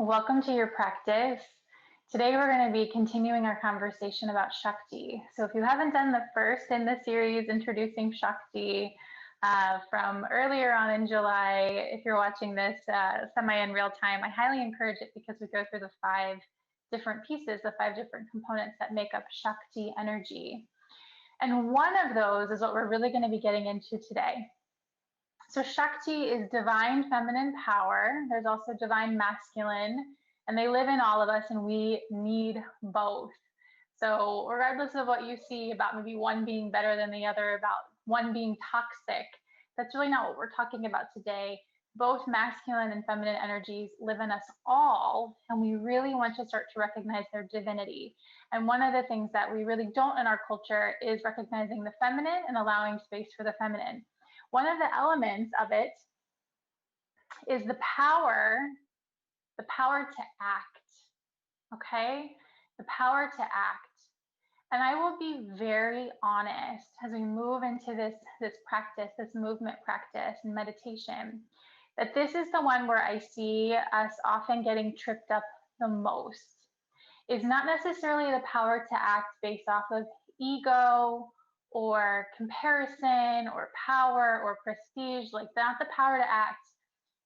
Welcome to your practice. Today we're going to be continuing our conversation about Shakti. So if you haven't done the first in the series introducing Shakti from earlier on in July, if you're watching this semi in real time, I highly encourage it because we go through the 5 different pieces, the 5 different components that make up Shakti energy. And one of those is what we're really going to be getting into today. So Shakti is divine feminine power. There's also divine masculine, and they live in all of us, and we need both. So regardless of what you see about maybe one being better than the other, about one being toxic, that's really not what we're talking about today. Both masculine and feminine energies live in us all, and we really want to start to recognize their divinity. And one of the things that we really don't in our culture is recognizing the feminine and allowing space for the feminine. One of the elements of it is the power to act, okay? The power to act. And I will be very honest as we move into this practice, this movement practice and meditation, that this is the one where I see us often getting tripped up the most. It's not necessarily the power to act based off of ego or comparison or power or prestige, like not the power to act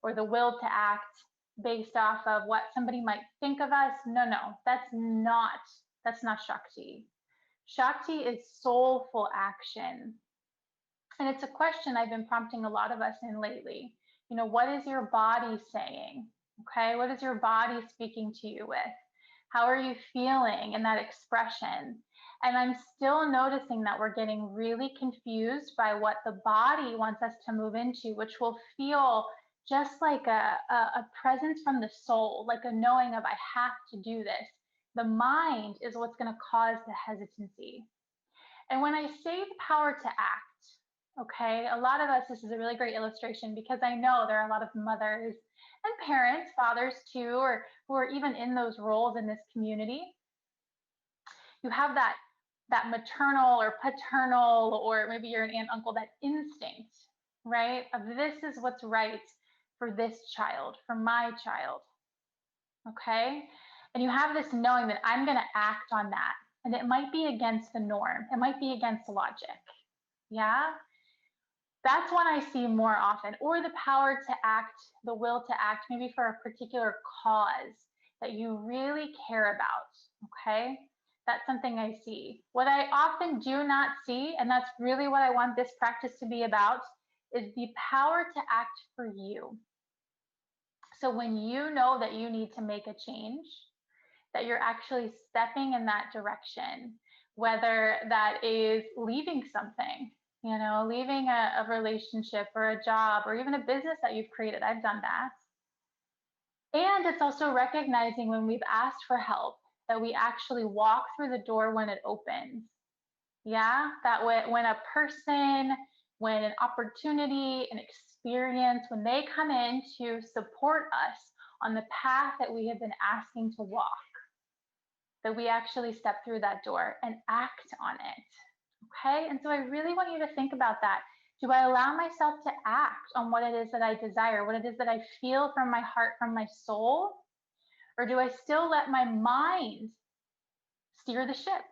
or the will to act based off of what somebody might think of us. No, that's not Shakti. Shakti is soulful action. And it's a question I've been prompting a lot of us in lately. You know, what is your body saying? Okay, what is your body speaking to you with? How are you feeling in that expression? And I'm still noticing that we're getting really confused by what the body wants us to move into, which will feel just like a presence from the soul, like a knowing of I have to do this. The mind is what's going to cause the hesitancy. And when I say the power to act, okay, a lot of us, this is a really great illustration because I know there are a lot of mothers and parents, fathers too, or who are even in those roles in this community. You have that maternal or paternal, or maybe you're an aunt, uncle, that instinct, right? Of this is what's right for this child, for my child, okay? And you have this knowing that I'm going to act on that. And it might be against the norm. It might be against logic. Yeah? That's one I see more often. Or the power to act, the will to act, maybe for a particular cause that you really care about. Okay? That's something I see. What I often do not see, and that's really what I want this practice to be about, is the power to act for you. So when you know that you need to make a change, that you're actually stepping in that direction, whether that is leaving something, you know, leaving a relationship or a job or even a business that you've created. I've done that. And it's also recognizing when we've asked for help that we actually walk through the door when it opens. Yeah, that when a person, when an opportunity, an experience, when they come in to support us on the path that we have been asking to walk, that we actually step through that door and act on it. Okay? And so I really want you to think about that. Do I allow myself to act on what it is that I desire, what it is that I feel from my heart, from my soul? Or do I still let my mind steer the ship?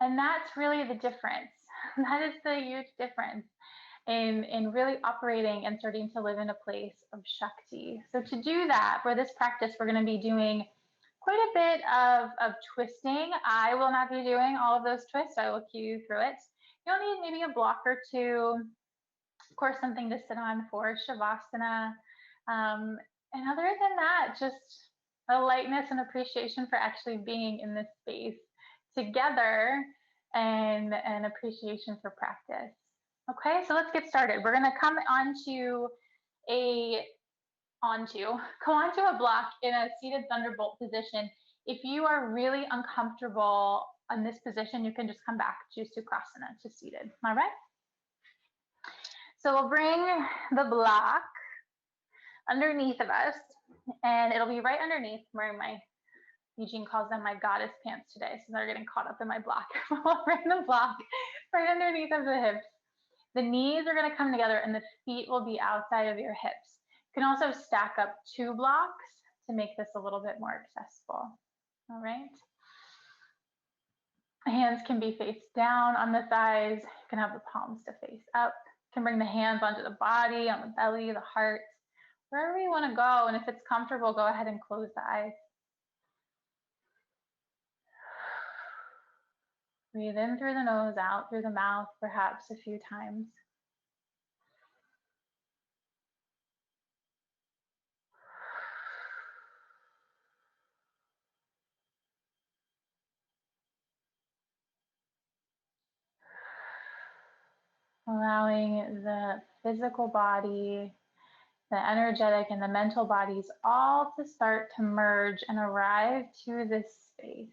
And that's really the difference. That is the huge difference in really operating and starting to live in a place of Shakti. So to do that, for this practice, we're going to be doing quite a bit of twisting. I will not be doing all of those twists. I will cue you through it. You'll need maybe a block or two. Of course, something to sit on for Shavasana. And other than that, just a lightness and appreciation for actually being in this space together and an appreciation for practice. Okay, so let's get started. We're going to come onto a block in a seated thunderbolt position. If you are really uncomfortable in this position, you can just come back to Sukhasana, to seated. All right? So we'll bring the block underneath of us, and it'll be right underneath. I'm wearing my, Eugene calls them my goddess pants today, so they're getting caught up in my block. We'll bring the block right underneath of the hips. The knees are going to come together, and the feet will be outside of your hips. You can also stack up 2 blocks to make this a little bit more accessible. All right. Hands can be face down on the thighs. You can have the palms to face up. You can bring the hands onto the body, on the belly, the heart, wherever you want to go. And if it's comfortable, go ahead and close the eyes. Breathe in through the nose, out through the mouth, perhaps a few times. Allowing the physical body, the energetic and the mental bodies all to start to merge and arrive to this space.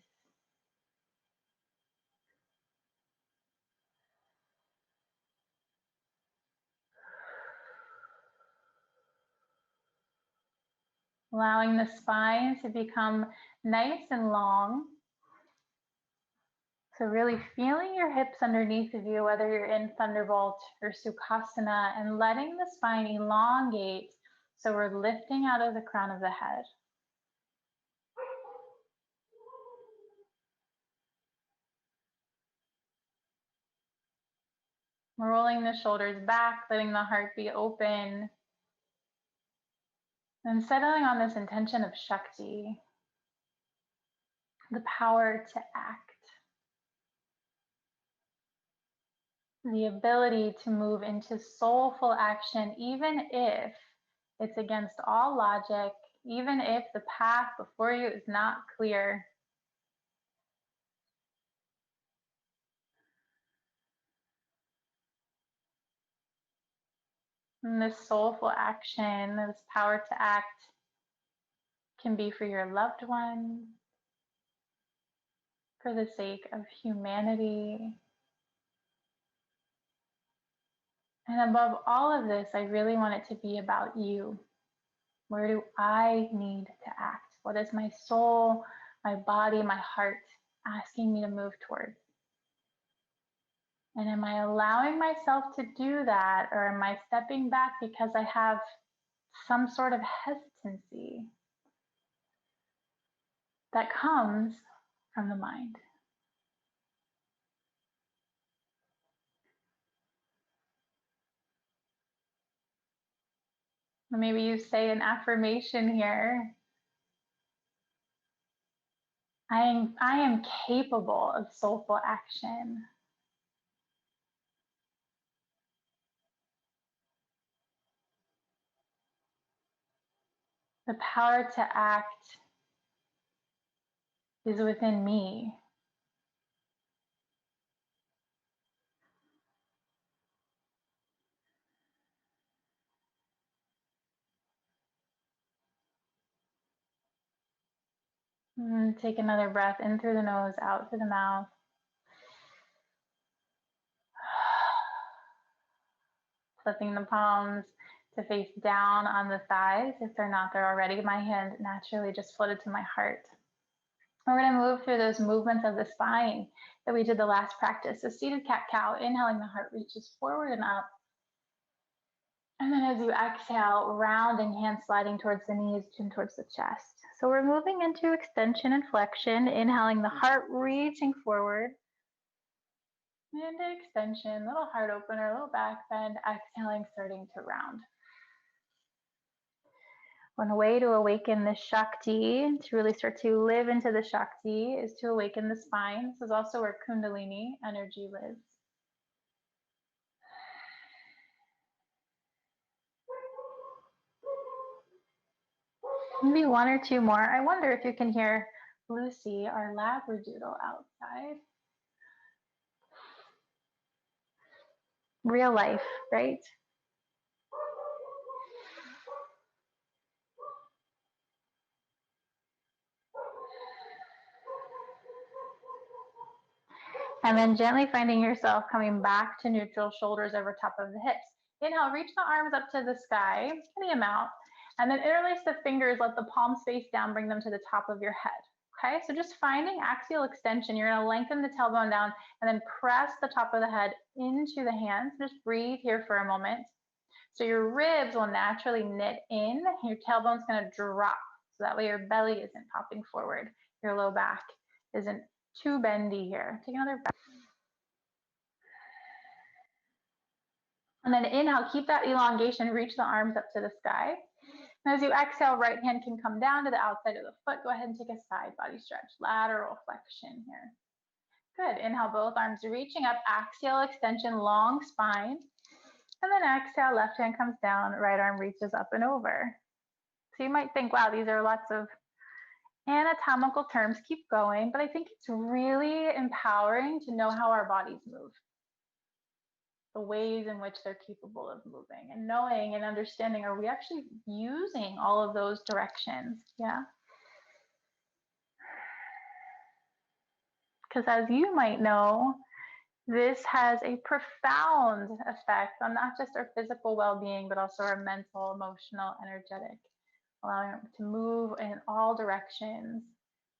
Allowing the spine to become nice and long. So really feeling your hips underneath of you, whether you're in Thunderbolt or Sukhasana, and letting the spine elongate so we're lifting out of the crown of the head. We're rolling the shoulders back, letting the heart be open, and settling on this intention of Shakti, the power to act, the ability to move into soulful action, even if it's against all logic, even if the path before you is not clear. And this soulful action, this power to act, can be for your loved one, for the sake of humanity. And above all of this, I really want it to be about you. Where do I need to act? What is my soul, my body, my heart asking me to move towards? And am I allowing myself to do that, or am I stepping back because I have some sort of hesitancy that comes from the mind? Or maybe you say an affirmation here. I am capable of soulful action. The power to act is within me. Take another breath in through the nose, out through the mouth. Flipping the palms to face down on the thighs. If they're not there already, my hand naturally just floated to my heart. We're going to move through those movements of the spine that we did the last practice. So seated cat-cow, inhaling, the heart reaches forward and up. And then as you exhale, rounding, hands sliding towards the knees, chin towards the chest. So we're moving into extension and flexion, inhaling, the heart reaching forward. Into extension, little heart opener, little back bend, exhaling, starting to round. One way to awaken the Shakti, to really start to live into the Shakti, is to awaken the spine. This is also where Kundalini energy lives. Maybe one or two more. I wonder if you can hear Lucy, our labradoodle, outside. Real life, right? And then gently finding yourself coming back to neutral, shoulders over top of the hips. Inhale, reach the arms up to the sky, any amount, and then interlace the fingers, let the palms face down, bring them to the top of your head. Okay, so just finding axial extension. You're gonna lengthen the tailbone down and then press the top of the head into the hands. Just breathe here for a moment. So your ribs will naturally knit in, your tailbone's gonna drop. So So that way your belly isn't popping forward. Your low back isn't too bendy here. Take another breath. And then inhale, keep that elongation, reach the arms up to the sky. And as you exhale, right hand can come down to the outside of the foot. Go ahead and take a side body stretch, lateral flexion here. Good. Inhale, both arms reaching up, axial extension, long spine. And then exhale, left hand comes down, right arm reaches up and over. So you might think, wow, these are lots of anatomical terms. Keep going. But I think it's really empowering to know how our bodies move, the ways in which they're capable of moving, and knowing and understanding, are we actually using all of those directions? Yeah. Because as you might know, this has a profound effect on not just our physical well-being, but also our mental, emotional, energetic, allowing it to move in all directions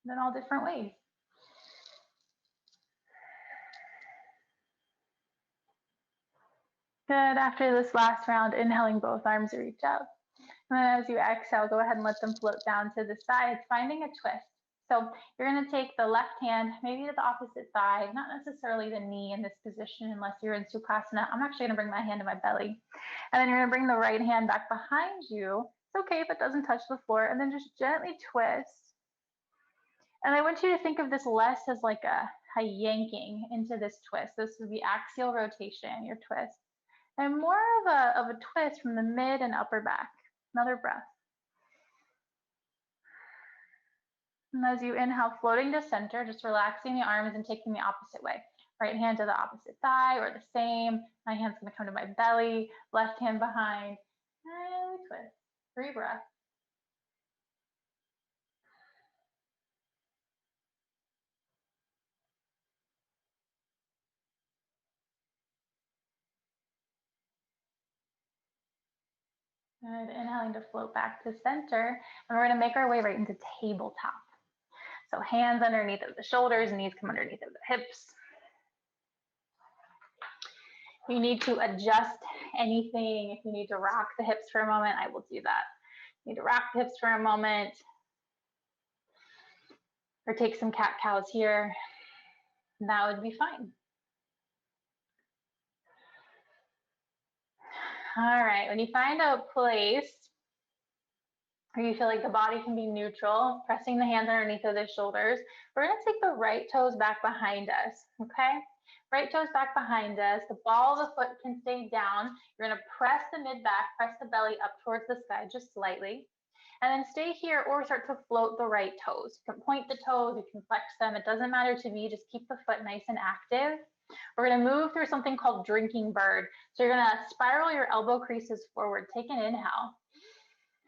and in all different ways. Good. After this last round, inhaling, both arms reach up. And then as you exhale, go ahead and let them float down to the sides, finding a twist. So you're going to take the left hand, maybe to the opposite side, not necessarily the knee in this position unless you're in Sukhasana. I'm actually going to bring my hand to my belly. And then you're going to bring the right hand back behind you. It's okay if it doesn't touch the floor. And then just gently twist. And I want you to think of this less as like a yanking into this twist. This would be axial rotation, your twist. And more of a twist from the mid and upper back. Another breath. And as you inhale, floating to center, just relaxing the arms and taking the opposite way. Right hand to the opposite thigh or the same. My hand's going to come to my belly, left hand behind. And twist. 3 breaths. Good. Inhaling to float back to center. And we're going to make our way right into tabletop. So hands underneath of the shoulders, knees come underneath of the hips. If you need to adjust anything, if you need to rock the hips for a moment, I will do that. You need to rock the hips for a moment. Or take some cat-cows here. And that would be fine. All right, when you find a place where you feel like the body can be neutral, pressing the hands underneath of the shoulders, we're going to take the right toes back behind us, okay? Right toes back behind us. The ball of the foot can stay down. You're going to press the mid-back, press the belly up towards the sky just slightly. And then stay here or start to float the right toes. You can point the toes, you can flex them. It doesn't matter to me. Just keep the foot nice and active. We're going to move through something called drinking bird. So you're going to spiral your elbow creases forward. Take an inhale.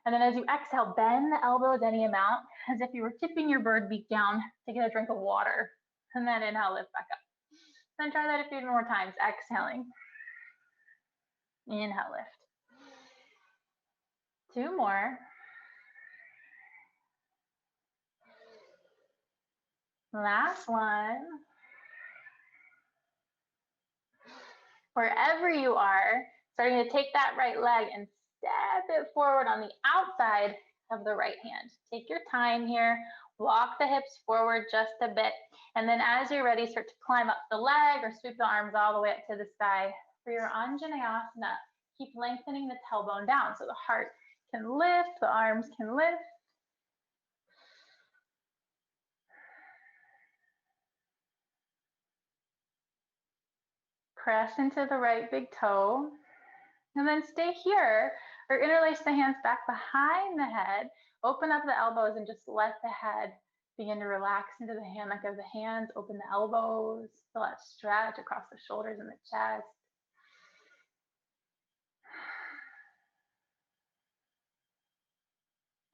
And then as you exhale, bend the elbows any amount, as if you were tipping your bird beak down to get a drink of water. And then inhale, lift back up. Then try that a few more times, exhaling. Inhale, lift. 2 more. Last one. Wherever you are, starting to take that right leg and step it forward on the outside of the right hand. Take your time here. Walk the hips forward just a bit. And then as you're ready, start to climb up the leg or sweep the arms all the way up to the sky. For your Anjaneyasana, keep lengthening the tailbone down so the heart can lift, the arms can lift. Press into the right big toe. And then stay here or interlace the hands back behind the head. Open up the elbows and just let the head begin to relax into the hammock of the hands. Open the elbows. Feel that stretch across the shoulders and the chest.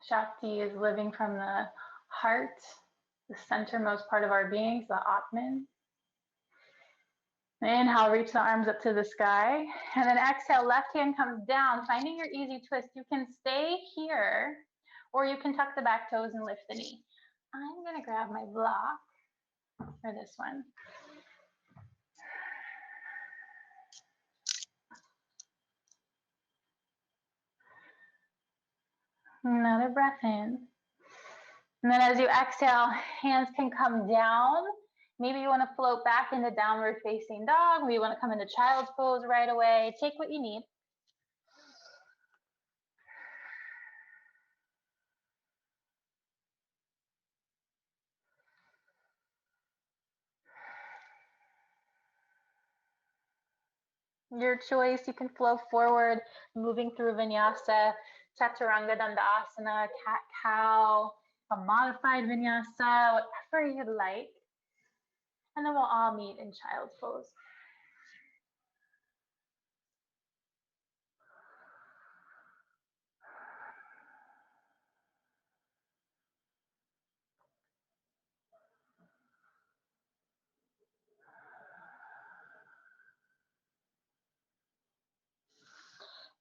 Shakti is living from the heart, the centermost part of our beings, the Atman. Inhale, reach the arms up to the sky. And then exhale, left hand comes down, finding your easy twist. You can stay here, or you can tuck the back toes and lift the knee. I'm going to grab my block for this one. Another breath in. And then as you exhale, hands can come down. Maybe you want to float back into downward facing dog. Maybe you want to come into child's pose right away. Take what you need. Your choice, you can flow forward, moving through vinyasa, chaturanga dandasana, cat-cow, a modified vinyasa, whatever you'd like. And then we'll all meet in child's pose.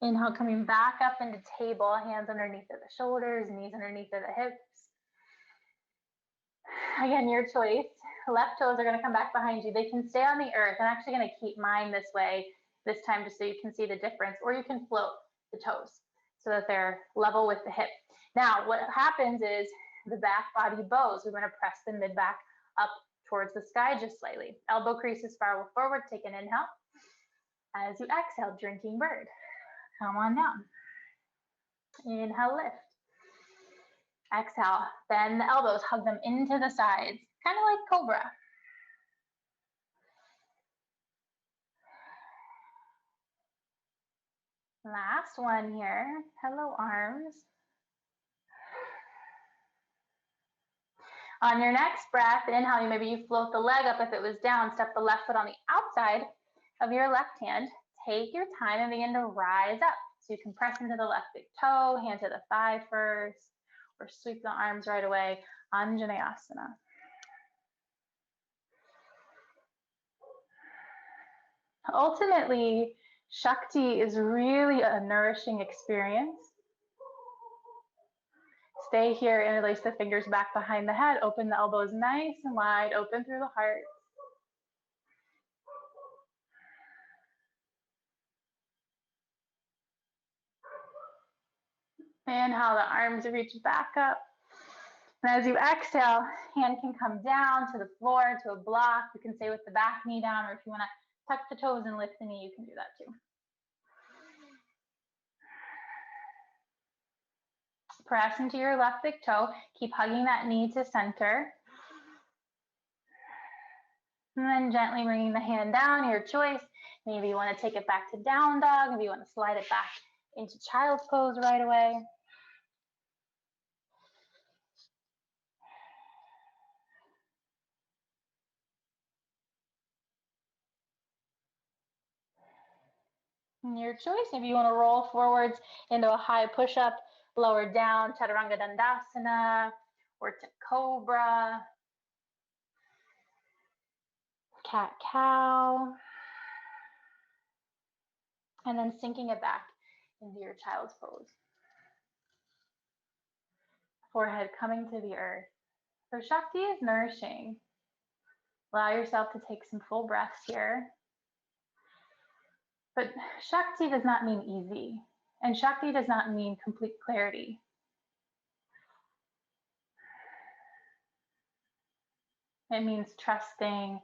Inhale, coming back up into table, hands underneath of the shoulders, knees underneath of the hips. Again, your choice. Left toes are going to come back behind you. They can stay on the earth. I'm actually going to keep mine this way this time just so you can see the difference, or you can float the toes so that they're level with the hip. Now, what happens is the back body bows. We're going to press the mid-back up towards the sky just slightly. Elbow creases spiral forward. Take an inhale. As you exhale, drinking bird. Come on down. Inhale, lift. Exhale, bend the elbows, hug them into the sides, kind of like cobra. Last one here. Hello, arms. On your next breath, inhale, maybe you float the leg up if it was down, step the left foot on the outside of your left hand. Take your time and begin to rise up. So you can press into the left big toe, hand to the thigh first, or sweep the arms right away, Anjaneyasana. Ultimately, Shakti is really a nourishing experience. Stay here, interlace the fingers back behind the head, open the elbows nice and wide, open through the heart. Inhale, the arms reach back up. And as you exhale, hand can come down to the floor, to a block. You can stay with the back knee down, or if you want to tuck the toes and lift the knee, you can do that too. Press into your left big toe. Keep hugging that knee to center. And then gently bringing the hand down, your choice. Maybe you want to take it back to down dog. Maybe you want to slide it back into child's pose right away. And your choice. Maybe you want to roll forwards into a high push-up, lower down, chaturanga dandasana, or to cobra, cat-cow. And then sinking it back into your child's pose. Forehead coming to the earth. So Shakti is nourishing. Allow yourself to take some full breaths here. But Shakti does not mean easy. And Shakti does not mean complete clarity. It means trusting,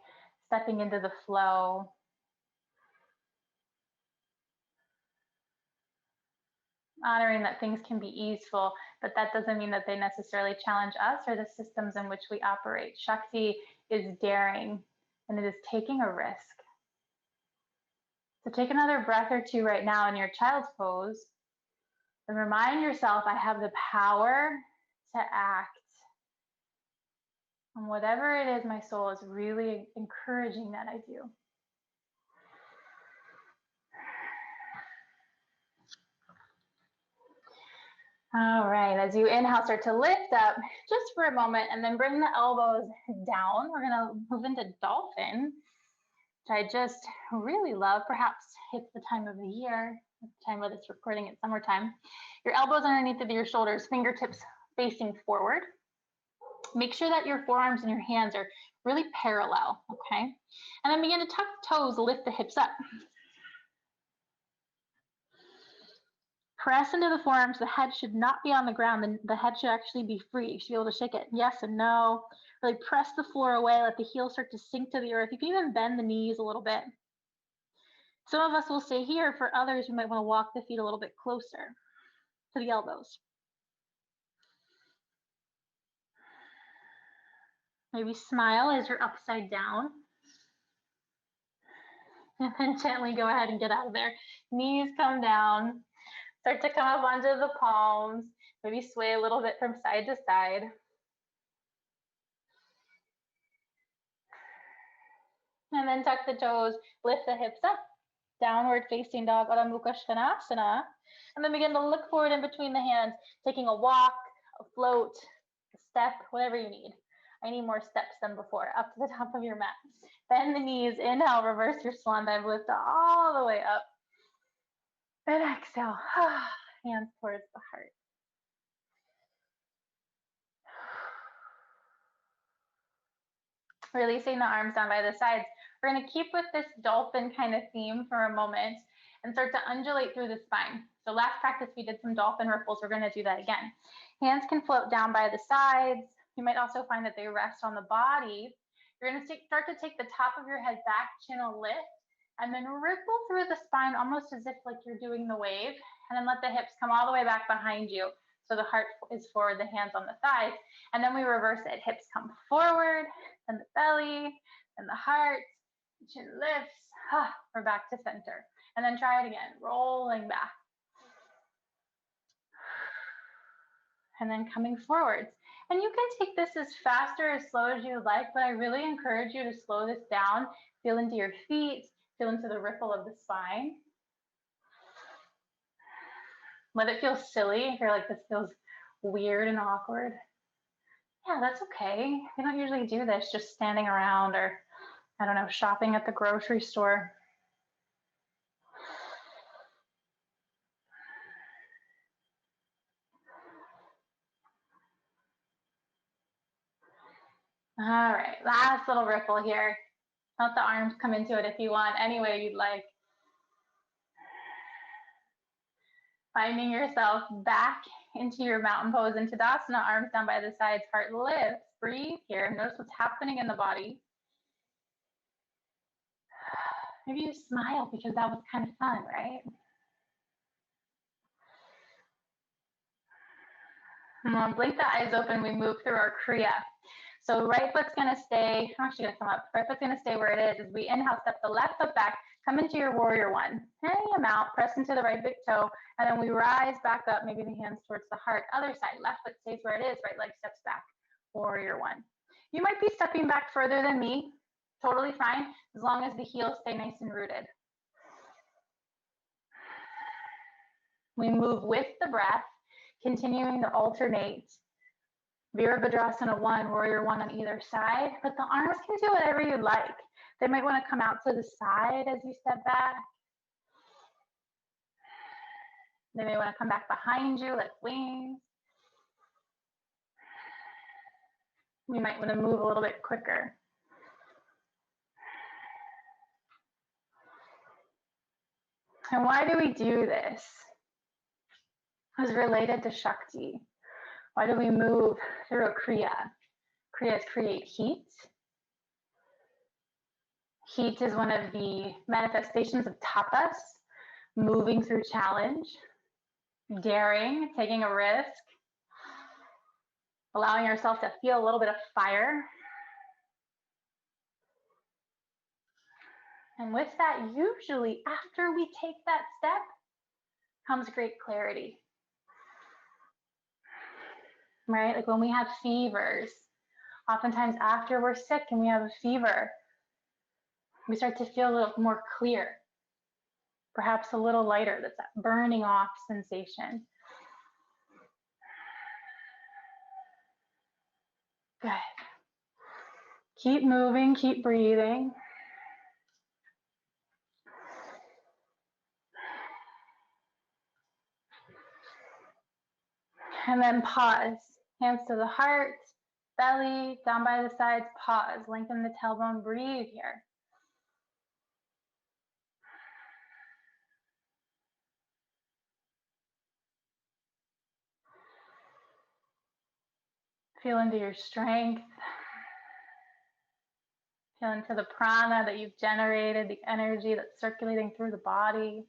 stepping into the flow. Honoring that things can be easeful, but that doesn't mean that they necessarily challenge us or the systems in which we operate. Shakti is daring, and it is taking a risk. So take another breath or two right now in your child's pose, and remind yourself, I have the power to act on whatever it is my soul is really encouraging that I do. All right, as you inhale, start to lift up just for a moment and then bring the elbows down. We're gonna move into dolphin, which I just really love. Perhaps it's the time of the year, the time of this recording, it's summertime. Your elbows underneath of your shoulders, fingertips facing forward. Make sure that your forearms and your hands are really parallel, okay? And then begin to tuck the toes, lift the hips up. Press into the forearms. The head should not be on the ground. The head should actually be free. You should be able to shake it yes and no. Really press the floor away. Let the heels start to sink to the earth. You can even bend the knees a little bit. Some of us will stay here. For others, you might want to walk the feet a little bit closer to the elbows. Maybe smile as you're upside down. And then gently go ahead and get out of there. Knees come down. Start to come up onto the palms. Maybe sway a little bit from side to side. And then tuck the toes. Lift the hips up. Downward facing dog, Adho Mukha Svanasana. And then begin to look forward in between the hands, taking a walk, a float, a step, whatever you need. I need more steps than before, up to the top of your mat. Bend the knees, inhale, reverse your swan dive, lift all the way up. And exhale, hands towards the heart. Releasing the arms down by the sides. We're going to keep with this dolphin kind of theme for a moment and start to undulate through the spine. So last practice we did some dolphin ripples. We're going to do that again. Hands can float down by the sides. You might also find that they rest on the body. You're going to start to take the top of your head back, chin a lift, and then ripple through the spine almost as if like you're doing the wave. And then let the hips come all the way back behind you. So the heart is forward, the hands on the thighs. And then we reverse it. Hips come forward, and the belly, and the heart. Chin lifts. We're back to center. And then try it again. Rolling back. And then coming forwards. And you can take this as fast or as slow as you would like, but I really encourage you to slow this down. Feel into your feet. Feel into the ripple of the spine. Let it feel silly if you're like, this feels weird and awkward. Yeah, that's okay. We don't usually do this just standing around or, I don't know, shopping at the grocery store. All right, last little ripple here. Let the arms come into it if you want, any way you'd like. Finding yourself back into your mountain pose in Tadasana, arms down by the sides, heart lifts. Breathe here. Notice what's happening in the body. Maybe you smile because that was kind of fun, right? And then blink the eyes open. We move through our Kriya. So right foot's going to stay, I'm actually going to come up. Right foot's going to stay where it is. As we inhale, step the left foot back, come into your warrior one. Hang them out, press into the right big toe, and then we rise back up, maybe the hands towards the heart. Other side, left foot stays where it is, right leg steps back, warrior one. You might be stepping back further than me, totally fine, as long as the heels stay nice and rooted. We move with the breath, continuing to alternate. Virabhadrasana 1, warrior 1 on either side, but the arms can do whatever you like. They might want to come out to the side as you step back. They may want to come back behind you like wings. You might want to move a little bit quicker. And why do we do this? It's related to Shakti. Why do we move through a Kriya? Kriyas create heat. Heat is one of the manifestations of tapas, moving through challenge, daring, taking a risk, allowing yourself to feel a little bit of fire. And with that, usually after we take that step, comes great clarity. Right? Like when we have fevers, oftentimes after we're sick and we have a fever, we start to feel a little more clear, perhaps a little lighter. That's that burning off sensation. Good. Keep moving, keep breathing. And then pause. Hands to the heart, belly, down by the sides, pause. Lengthen the tailbone, breathe here. Feel into your strength. Feel into the prana that you've generated, the energy that's circulating through the body.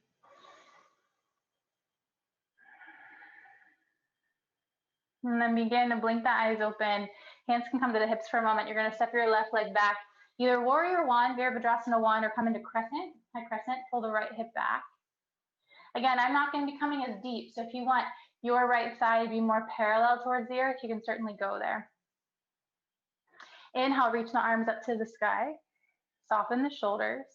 And then begin to blink the eyes open. Hands can come to the hips for a moment. You're going to step your left leg back. Either warrior one, Virabhadrasana one, or come into crescent, high crescent, pull the right hip back. Again, I'm not going to be coming as deep. So if you want your right side to be more parallel towards the earth, you can certainly go there. Inhale, reach the arms up to the sky. Soften the shoulders.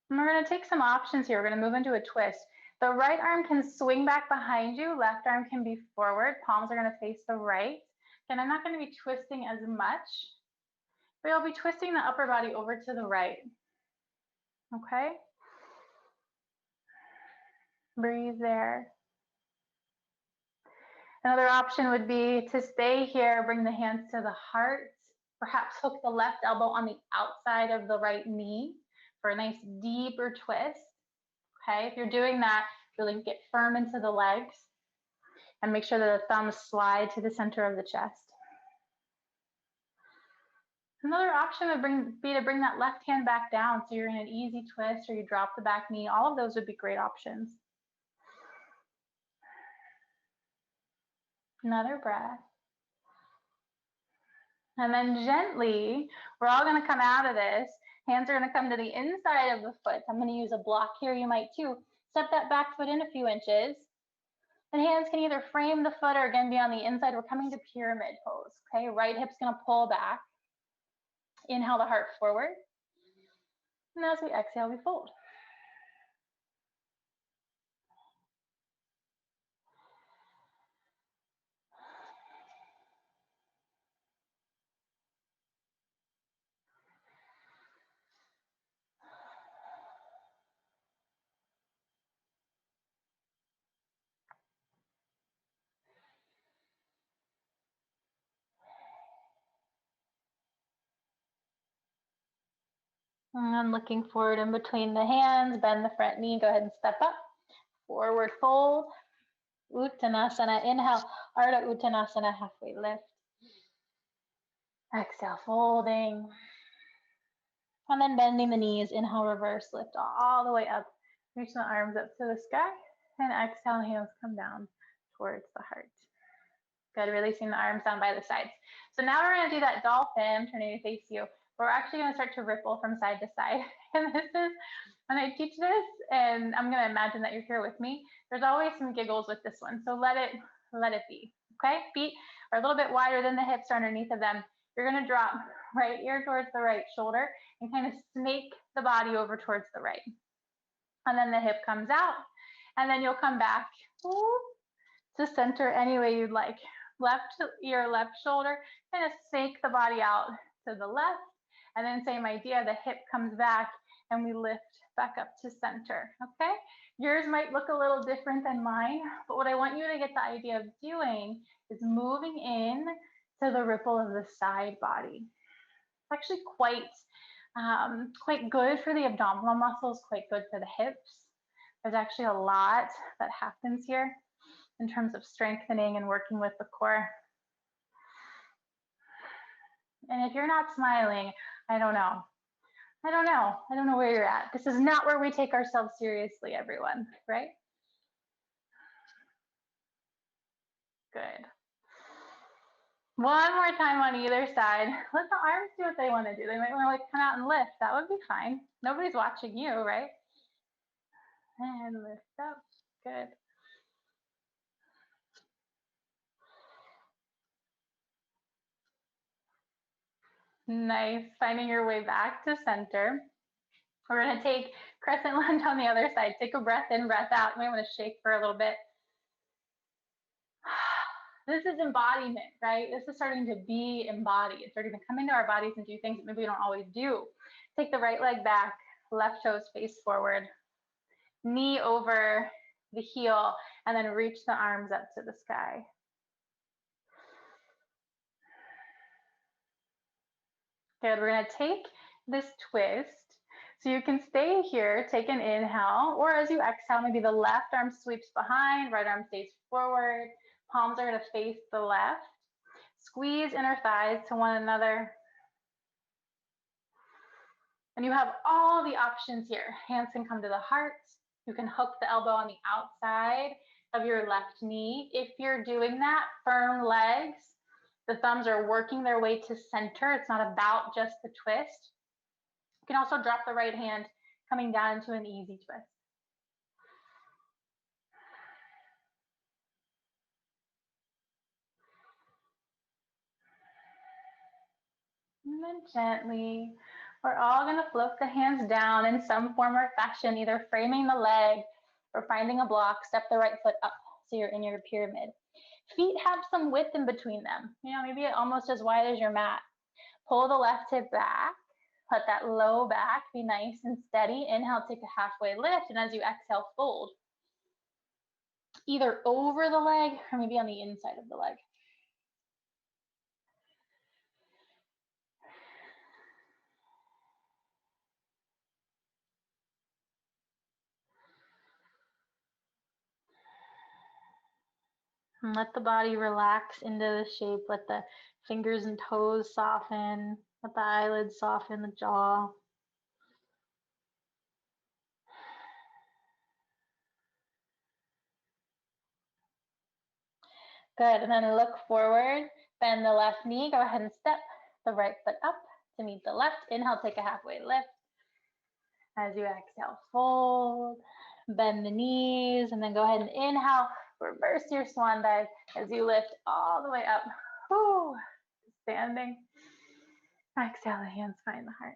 And we're going to take some options here. We're going to move into a twist. The right arm can swing back behind you. Left arm can be forward. Palms are going to face the right. Again, I'm not going to be twisting as much, but I'll be twisting the upper body over to the right. Okay? Breathe there. Another option would be to stay here, bring the hands to the heart, perhaps hook the left elbow on the outside of the right knee for a nice deeper twist. Okay, if you're doing that, really get firm into the legs and make sure that the thumbs slide to the center of the chest. Another option would be to bring that left hand back down so you're in an easy twist or you drop the back knee. All of those would be great options. Another breath. And then gently, we're all going to come out of this. Hands are going to come to the inside of the foot. I'm going to use a block here. You might too. Step that back foot in a few inches. And hands can either frame the foot or again be on the inside. We're coming to pyramid pose. Okay, right hip's going to pull back. Inhale the heart forward. And as we exhale, we fold. And looking forward in between the hands, bend the front knee, go ahead and step up. Forward fold, Uttanasana, inhale, Ardha Uttanasana, halfway lift. Exhale, folding. And then bending the knees, inhale, reverse lift all the way up. Reach the arms up to the sky, and exhale, hands come down towards the heart. Good, releasing the arms down by the sides. So now we're gonna do that dolphin, turning to face you. We're actually gonna start to ripple from side to side. And this is, when I teach this, and I'm gonna imagine that you're here with me, there's always some giggles with this one. So let it be, okay? Feet are a little bit wider than the hips are underneath of them. You're gonna drop right ear towards the right shoulder and kind of snake the body over towards the right. And then the hip comes out, and then you'll come back to center any way you'd like. Left ear, left shoulder, kind of snake the body out to the left, and then same idea, the hip comes back and we lift back up to center, okay? Yours might look a little different than mine, but what I want you to get the idea of doing is moving in to the ripple of the side body. It's actually quite good for the abdominal muscles, quite good for the hips. There's actually a lot that happens here in terms of strengthening and working with the core. And if you're not smiling, I don't know. I don't know where you're at. This is not where we take ourselves seriously, everyone, right? Good. One more time on either side. Let the arms do what they want to do. They might want to like come out and lift. That would be fine. Nobody's watching you, right? And lift up. Good. Nice. Finding your way back to center. We're going to take crescent lunge on the other side. Take a breath in, breath out. You might want to shake for a little bit. This is embodiment, right? This is starting to be embodied. It's starting to come into our bodies and do things that maybe we don't always do. Take the right leg back, left toes face forward, knee over the heel, and then reach the arms up to the sky. Good, we're gonna take this twist. So you can stay here, take an inhale, or as you exhale, maybe the left arm sweeps behind, right arm stays forward, palms are gonna face the left. Squeeze inner thighs to one another. And you have all the options here. Hands can come to the heart. You can hook the elbow on the outside of your left knee. If you're doing that, firm legs. The thumbs are working their way to center. It's not about just the twist. You can also drop the right hand coming down into an easy twist. And then gently, we're all gonna float the hands down in some form or fashion, either framing the leg or finding a block. Step the right foot up so you're in your pyramid. Feet have some width in between them. You know, maybe almost as wide as your mat. Pull the left hip back. Let that low back be nice and steady. Inhale, take a halfway lift, and as you exhale, fold. Either over the leg or maybe on the inside of the leg. And let the body relax into the shape. Let the fingers and toes soften. Let the eyelids soften, the jaw. Good, and then look forward, bend the left knee, go ahead and step the right foot up to meet the left. Inhale, take a halfway lift. As you exhale, fold, bend the knees, and then go ahead and inhale, reverse your swan dive as you lift all the way up. Whew, standing. Exhale, the hands find the heart.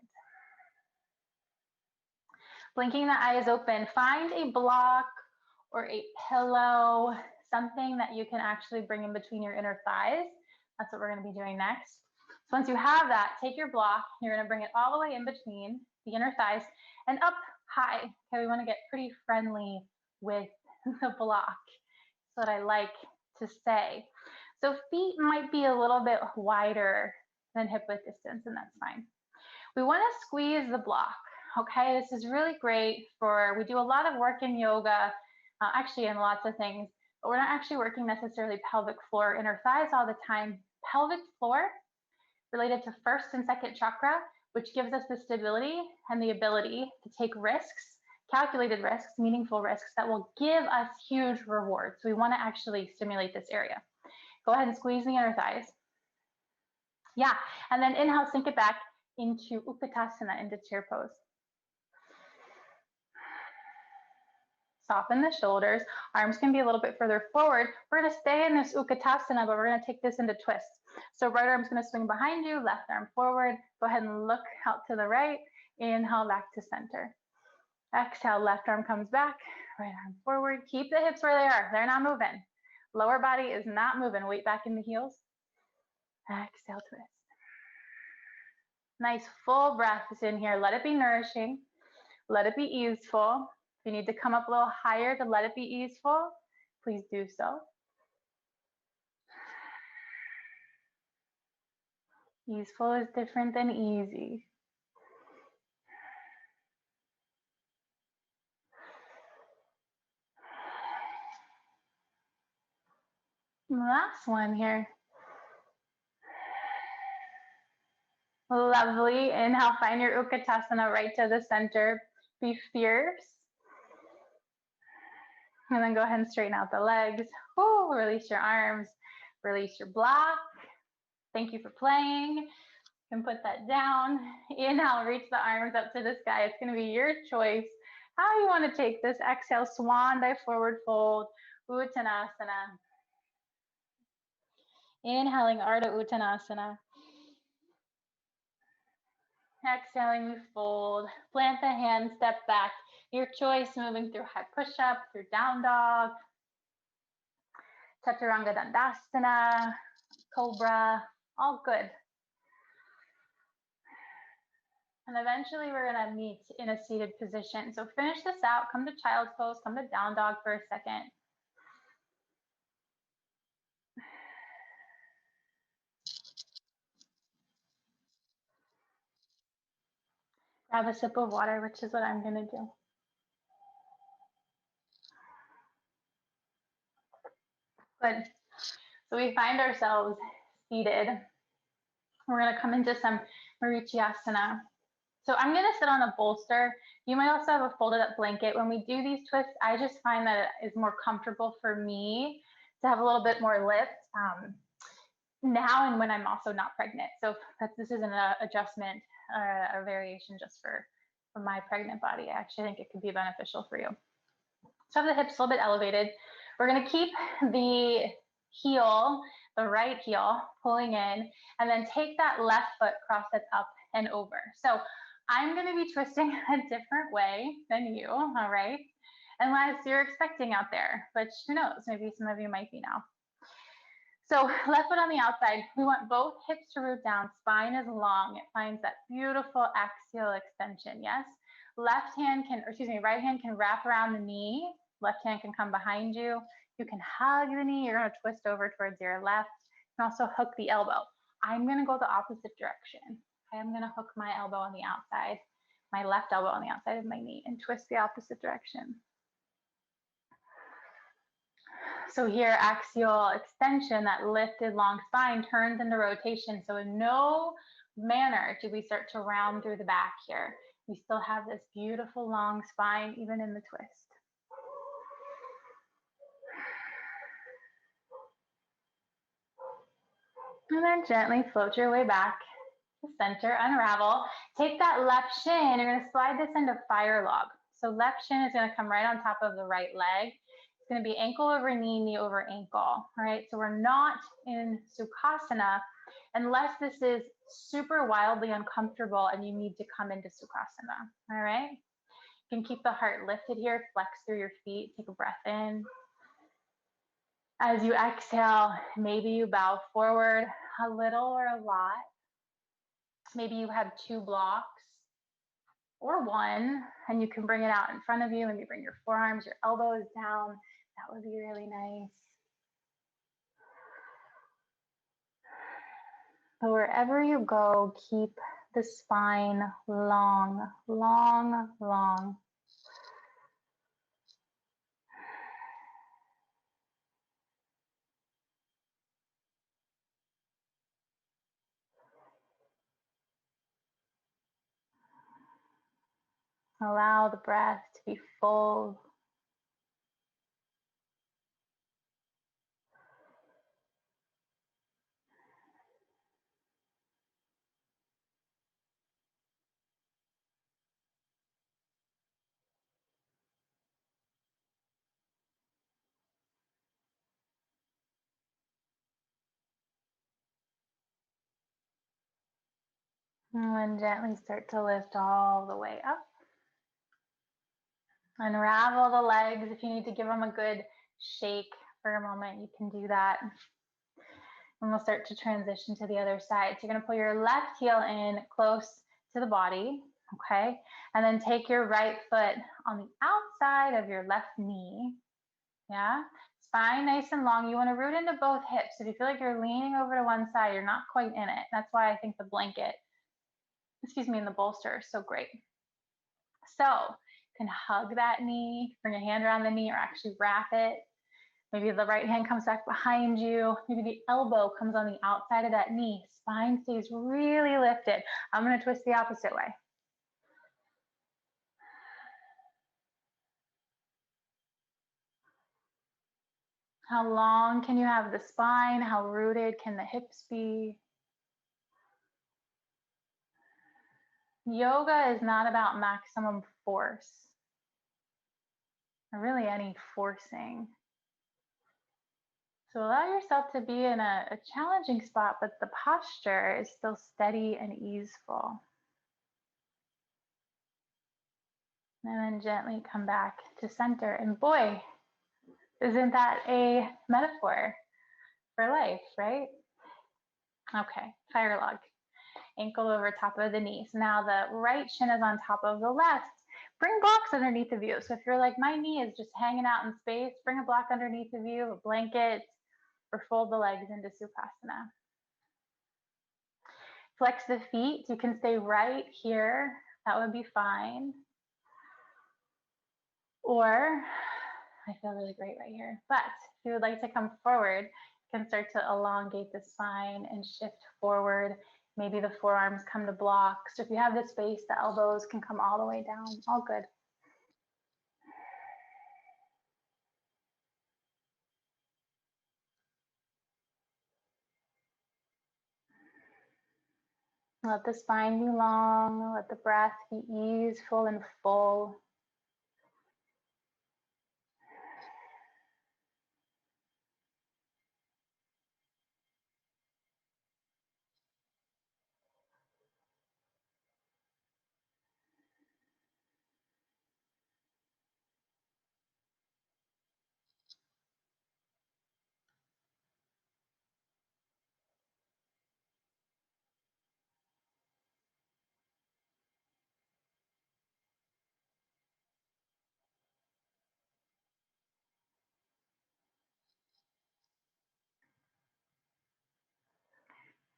Blinking the eyes open, find a block or a pillow, something that you can actually bring in between your inner thighs. That's what we're gonna be doing next. So once you have that, take your block, you're gonna bring it all the way in between the inner thighs and up high. Okay, we wanna get pretty friendly with the block. That's what I like to say. So feet might be a little bit wider than hip width distance, and that's fine. We wanna squeeze the block. Okay, this is really great for, we do a lot of work in yoga, actually in lots of things, but we're not actually working necessarily pelvic floor, inner thighs all the time. Pelvic floor related to first and second chakra, which gives us the stability and the ability to take risks, calculated risks, meaningful risks that will give us huge rewards. So we want to actually stimulate this area. Go ahead and squeeze the inner thighs. Yeah, and then inhale, sink it back into Utkatasana, into chair pose. Soften the shoulders. Arms can be a little bit further forward. We're going to stay in this Utkatasana, but we're going to take this into twists. So right arm's going to swing behind you, left arm forward. Go ahead and look out to the right. Inhale back to center. Exhale, left arm comes back, right arm forward. Keep the hips where they are. They're not moving. Lower body is not moving. Weight back in the heels. Exhale, twist. Nice full breaths in here. Let it be nourishing. Let it be easeful. If you need to come up a little higher to let it be easeful, please do so. Easeful is different than easy. Last one here. Lovely. Inhale, find your Utkatasana right to the center. Be fierce. And then go ahead and straighten out the legs. Ooh, release your arms. Release your block. Thank you for playing. You can put that down. Inhale, reach the arms up to the sky. It's going to be your choice how you want to take this. Exhale, swan dive, forward fold, Uttanasana. Inhaling, Ardha Uttanasana. Exhaling, we fold. Plant the hands, step back. Your choice, moving through high push-up, through down dog, Chaturanga Dandasana, Cobra, all good. And eventually we're gonna meet in a seated position. So finish this out, come to child's pose, come to down dog for a second. Grab a sip of water, which is what I'm going to do. Good. So we find ourselves seated. We're going to come into some Marichyasana. So I'm going to sit on a bolster. You might also have a folded up blanket. When we do these twists, I just find that it is more comfortable for me to have a little bit more lift now and when I'm also not pregnant. So this isn't an adjustment or a variation just for my pregnant body. I actually think it could be beneficial for you. So have the hips a little bit elevated. We're going to keep the heel, the right heel, pulling in, and then take that left foot, cross it up and over. So I'm going to be twisting a different way than you, all right? Unless you're expecting out there, which who knows, maybe some of you might be now. So left foot on the outside, we want both hips to root down, spine is long, it finds that beautiful axial extension, yes? Right hand can wrap around the knee, left hand can come behind you. You can hug the knee, you're gonna twist over towards your left. You can also hook the elbow. I'm gonna go the opposite direction. I'm gonna hook my elbow on the outside, my left elbow on the outside of my knee and twist the opposite direction. So here, axial extension, that lifted long spine turns into rotation. So in no manner do we start to round through the back here. We still have this beautiful long spine, even in the twist. And then gently float your way back to center, unravel. Take that left shin, you're gonna slide this into fire log. So left shin is gonna come right on top of the right leg. It's going to be ankle over knee, knee over ankle. All right, so we're not in Sukhasana unless this is super wildly uncomfortable and you need to come into Sukhasana. All right, you can keep the heart lifted here, flex through your feet, take a breath in. As you exhale, maybe you bow forward a little or a lot. Maybe you have 2 blocks or 1, and you can bring it out in front of you. Maybe bring your forearms, your elbows down. That would be really nice. But wherever you go, keep the spine long, long, long. Allow the breath to be full. And then gently start to lift all the way up. Unravel the legs. If you need to give them a good shake for a moment, you can do that. And we'll start to transition to the other side. So you're gonna pull your left heel in close to the body, okay? And then take your right foot on the outside of your left knee, yeah? Spine nice and long. You wanna root into both hips. If you feel like you're leaning over to one side, you're not quite in it. That's why I think the blanket, and the bolster is so great. So you can hug that knee, bring a hand around the knee or actually wrap it. Maybe the right hand comes back behind you. Maybe the elbow comes on the outside of that knee. Spine stays really lifted. I'm gonna twist the opposite way. How long can you have the spine? How rooted can the hips be? Yoga is not about maximum force, or really any forcing. So allow yourself to be in a challenging spot, but the posture is still steady and easeful. And then gently come back to center. And boy, isn't that a metaphor for life, right? Okay, fire log. Ankle over top of the knee. So now the right shin is on top of the left. Bring blocks underneath of you. So if you're like, my knee is just hanging out in space, bring a block underneath of you, a blanket, or fold the legs into Sukhasana. Flex the feet. You can stay right here that would be fine. Or I feel really great right here. But if you would like to come forward, you can start to elongate the spine and shift forward. Maybe the forearms come to blocks. So if you have the space, the elbows can come all the way down. All good. Let the spine be long. Let the breath be easeful and full.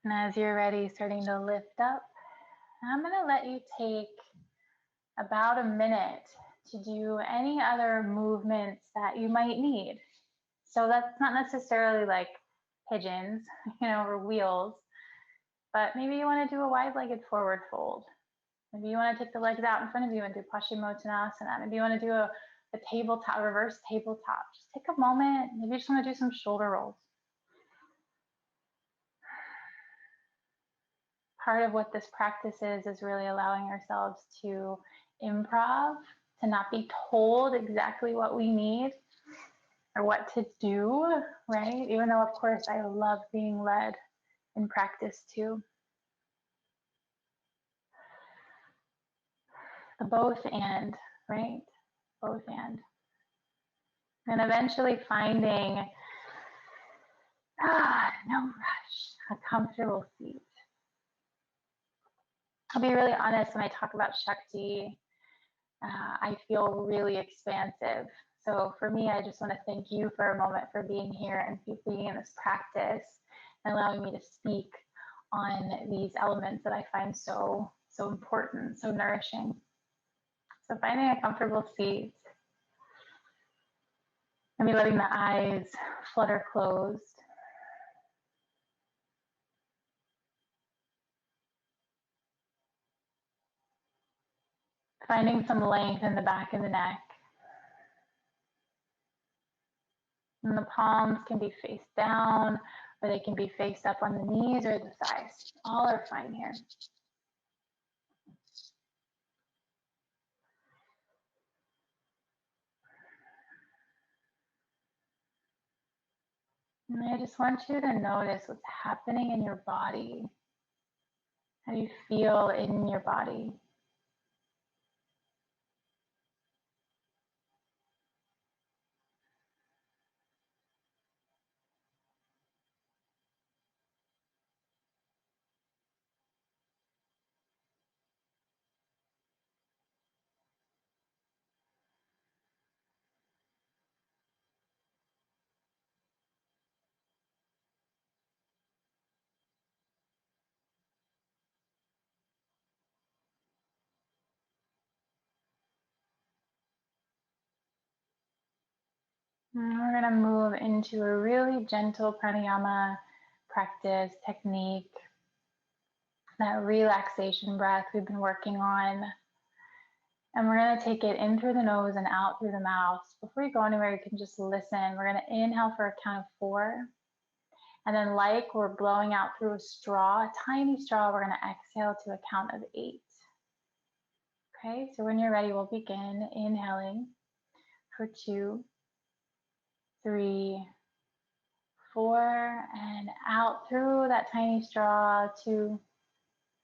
And as you're ready, starting to lift up, I'm going to let you take about a minute to do any other movements that you might need. So that's not necessarily like pigeons, or wheels, but maybe you want to do a wide-legged forward fold. Maybe you want to take the legs out in front of you and do Paschimottanasana. Maybe you want to do a tabletop, reverse tabletop. Just take a moment. Maybe you just want to do some shoulder rolls. Part of what this practice is really allowing ourselves to improv, to not be told exactly what we need or what to do, right? Even though, of course, I love being led in practice too. The both and, right? Both and. And eventually finding, no rush, a comfortable seat. I'll be really honest, when I talk about Shakti, I feel really expansive. So for me, I just want to thank you for a moment for being here and being in this practice and allowing me to speak on these elements that I find so important, so nourishing. So finding a comfortable seat, maybe letting the eyes flutter closed. Finding some length in the back of the neck. And the palms can be face down, or they can be face up on the knees or the thighs. All are fine here. And I just want you to notice what's happening in your body. How do you feel in your body? And we're going to move into a really gentle pranayama practice technique, that relaxation breath we've been working on. And we're going to take it in through the nose and out through the mouth. Before you go anywhere, you can just listen. We're going to inhale for a count of 4. And then like we're blowing out through a straw, a tiny straw, we're going to exhale to a count of 8. Okay, so when you're ready, we'll begin inhaling for 2, 3, 4, and out through that tiny straw, 2,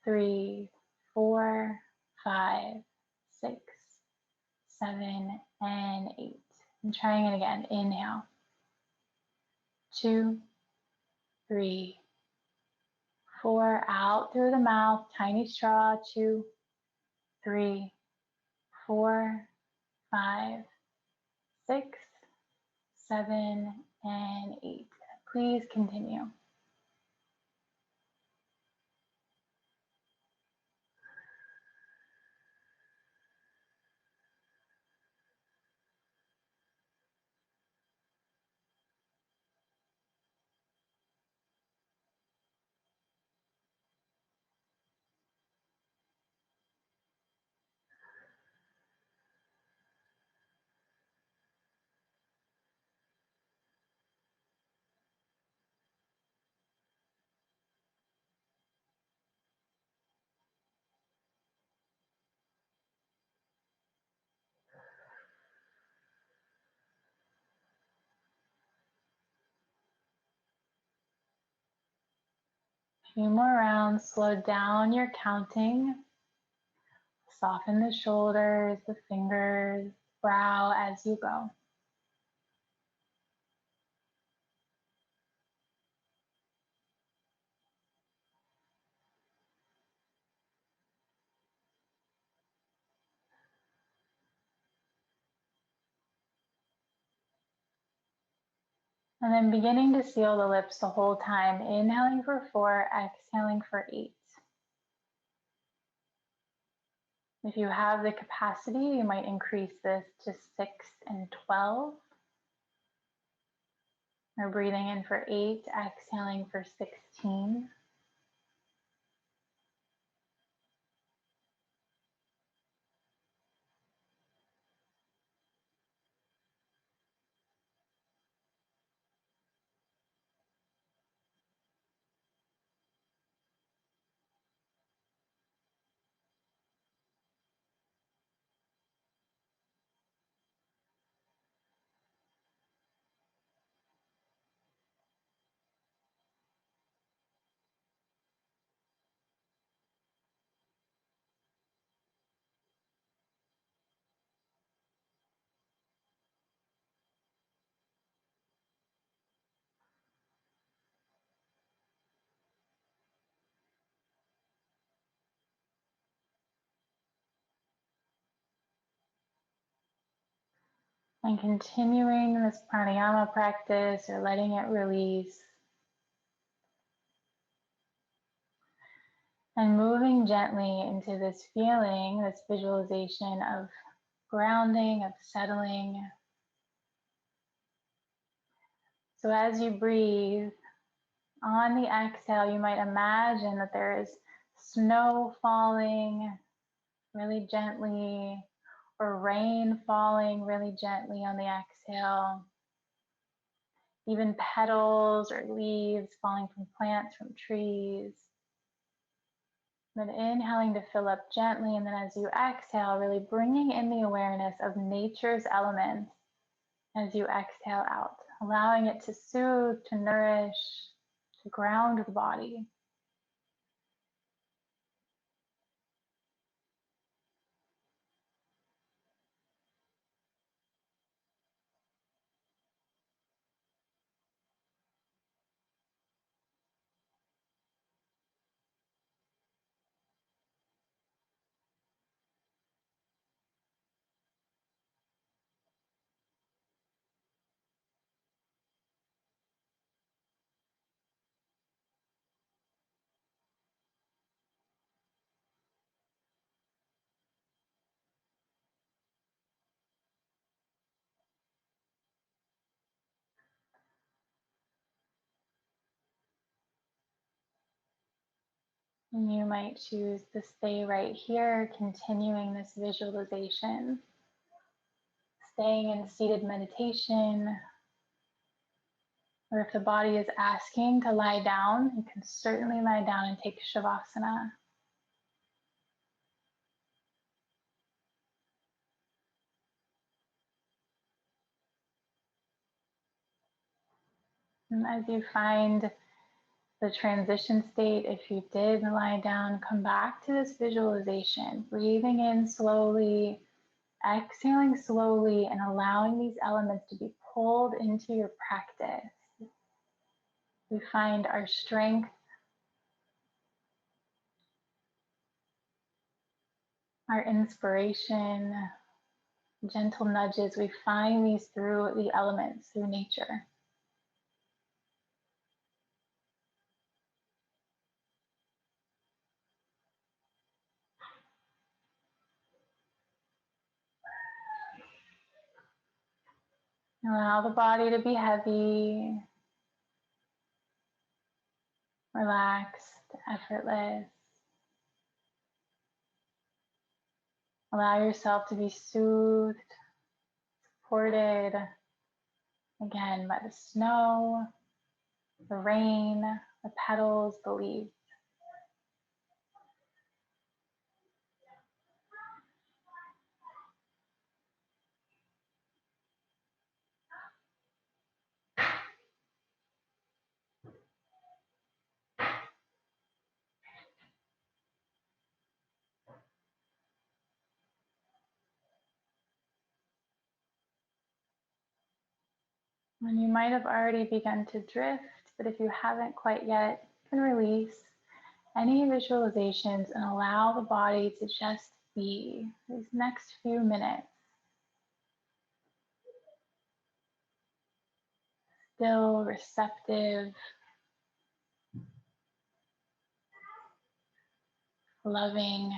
3, 4, 5, 6, 7, and 8. And trying it again. Inhale. 2, 3, 4. Out through the mouth. Tiny straw. 2, 3, 4, 5, 6, 7, and 8. Please continue. Few more rounds. Slow down your counting. Soften the shoulders, the fingers, brow as you go. And then beginning to seal the lips the whole time. Inhaling for 4, exhaling for 8. If you have the capacity, you might increase this to 6 and 12. Or breathing in for 8, exhaling for 16. And continuing this pranayama practice or letting it release. And moving gently into this feeling, this visualization of grounding, of settling. So as you breathe, on the exhale, you might imagine that there is snow falling really gently, or rain falling really gently on the exhale. Even petals or leaves falling from plants, from trees. Then inhaling to fill up gently, and then as you exhale, really bringing in the awareness of nature's elements as you exhale out, allowing it to soothe, to nourish, to ground the body. And you might choose to stay right here, continuing this visualization, staying in seated meditation. Or if the body is asking to lie down, you can certainly lie down and take Shavasana. And as you find the transition state, if you did lie down, come back to this visualization, breathing in slowly, exhaling slowly, and allowing these elements to be pulled into your practice. We find our strength, our inspiration, gentle nudges. We find these through the elements, through nature. Allow the body to be heavy, relaxed, effortless. Allow yourself to be soothed, supported, again, by the snow, the rain, the petals, the leaves. And you might have already begun to drift, but if you haven't quite yet, you can release any visualizations and allow the body to just be these next few minutes. Still receptive, loving.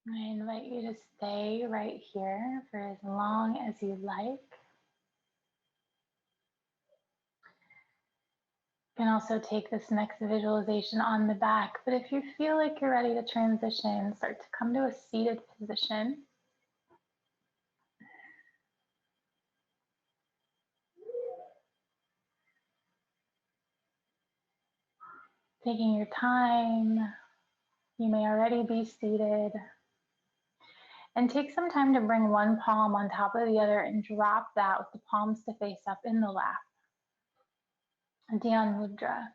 I invite you to stay right here for as long as you like. You can also take this next visualization on the back, but if you feel like you're ready to transition, start to come to a seated position. Taking your time, you may already be seated. And take some time to bring one palm on top of the other and drop that with the palms to face up in the lap. Dhyan Mudra.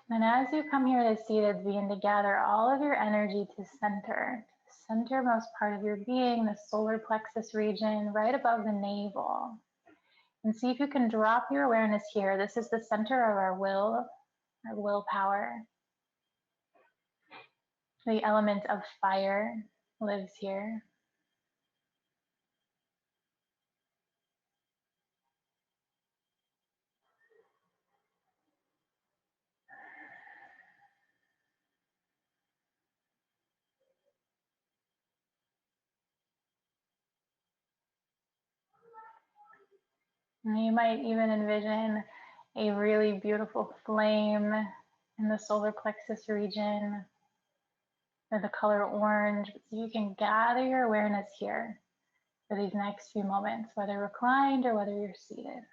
And as you come here to seated, begin to gather all of your energy to center. Centermost part of your being, the solar plexus region, right above the navel. And see if you can drop your awareness here. This is the center of our will, our willpower. The element of fire lives here. And you might even envision a really beautiful flame in the solar plexus region, or the color orange. So you can gather your awareness here for these next few moments, whether reclined or whether you're seated.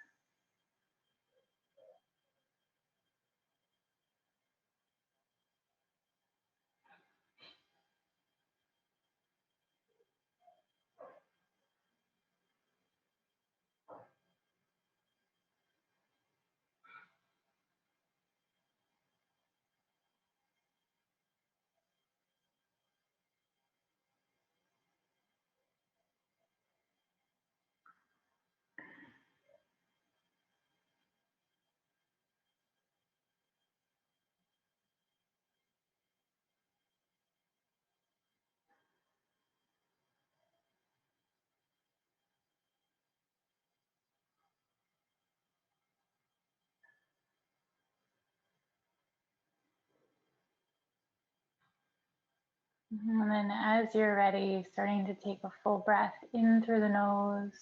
And then as you're ready, starting to take a full breath in through the nose.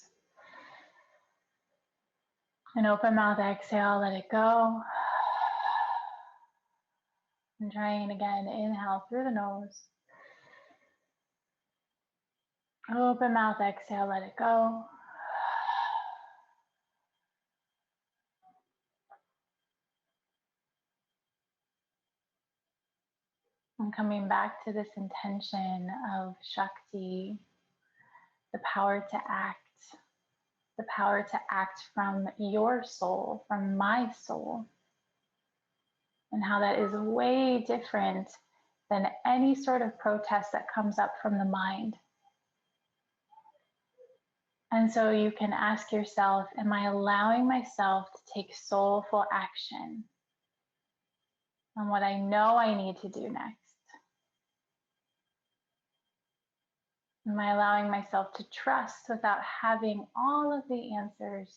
And open mouth exhale, let it go. And trying again, inhale through the nose. Open mouth exhale, let it go. And coming back to this intention of Shakti, the power to act from your soul, from my soul, and how that is way different than any sort of protest that comes up from the mind. And so you can ask yourself, am I allowing myself to take soulful action on what I know I need to do next? Am I allowing myself to trust without having all of the answers?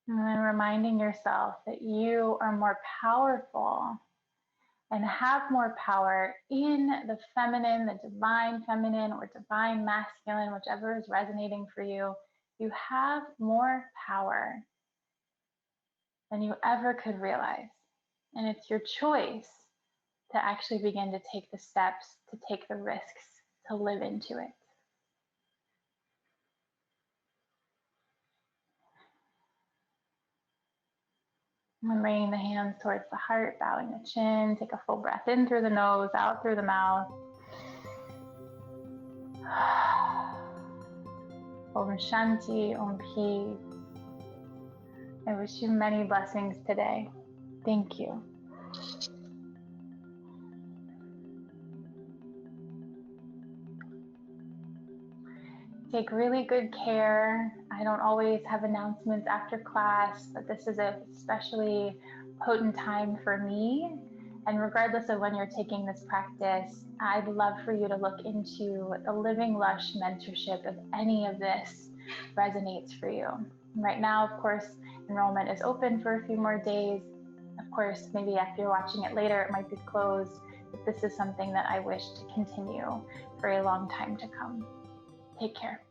And then reminding yourself that you are more powerful and have more power in the feminine, the divine feminine, or divine masculine, whichever is resonating for you. You have more power than you ever could realize. And it's your choice to actually begin to take the steps, to take the risks, to live into it. And bringing the hands towards the heart, bowing the chin, take a full breath in through the nose, out through the mouth. Om Shanti, Om Peace. I wish you many blessings today. Thank you. Take really good care. I don't always have announcements after class, but this is a especially potent time for me. And regardless of when you're taking this practice, I'd love for you to look into the Living Lush mentorship if any of this resonates for you. Right now, of course, enrollment is open for a few more days. Of course, maybe if you're watching it later, it might be closed. But this is something that I wish to continue for a long time to come. Take care.